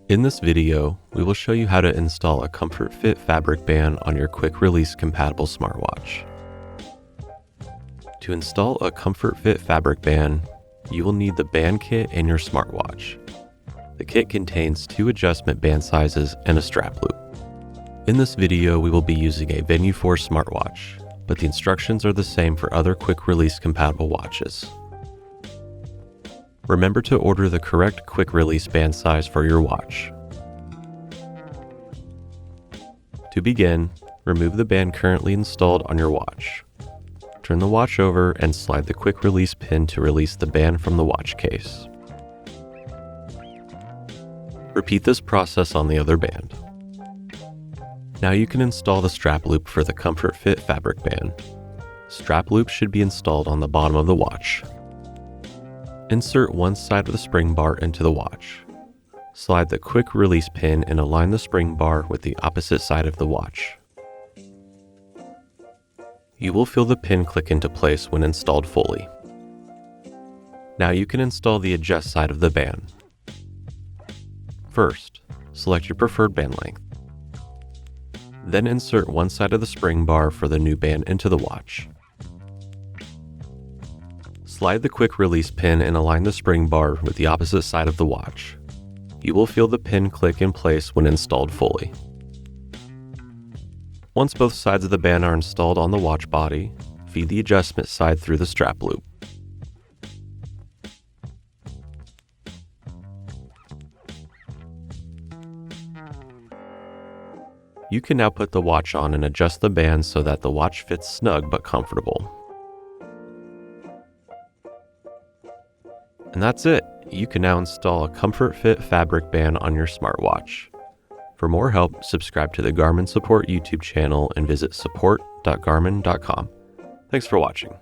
In this video, we will show you how to install a ComfortFit Fabric Band on your quick release compatible smartwatch. To install a ComfortFit Fabric Band, you will need the band kit and your smartwatch. The kit contains 2 adjustment band sizes and a strap loop. In this video, we will be using a Venu 4 smartwatch, but the instructions are the same for other quick release compatible watches. Remember to order the correct quick release band size for your watch. To begin, remove the band currently installed on your watch. Turn the watch over and slide the quick release pin to release the band from the watch case. Repeat this process on the other band. Now you can install the strap loop for the ComfortFit Fabric Band. Strap loop should be installed on the bottom of the watch. Insert one side of the spring bar into the watch. Slide the quick release pin and align the spring bar with the opposite side of the watch. You will feel the pin click into place when installed fully. Now you can install the adjust side of the band. First, select your preferred band length. Then insert one side of the spring bar for the new band into the watch. Slide the quick release pin and align the spring bar with the opposite side of the watch. You will feel the pin click in place when installed fully. Once both sides of the band are installed on the watch body, feed the adjustment side through the strap loop. You can now put the watch on and adjust the band so that the watch fits snug but comfortable. And that's it. You can now install a ComfortFit Fabric Band on your smartwatch. For more help, subscribe to the Garmin Support YouTube channel and visit support.garmin.com. Thanks for watching.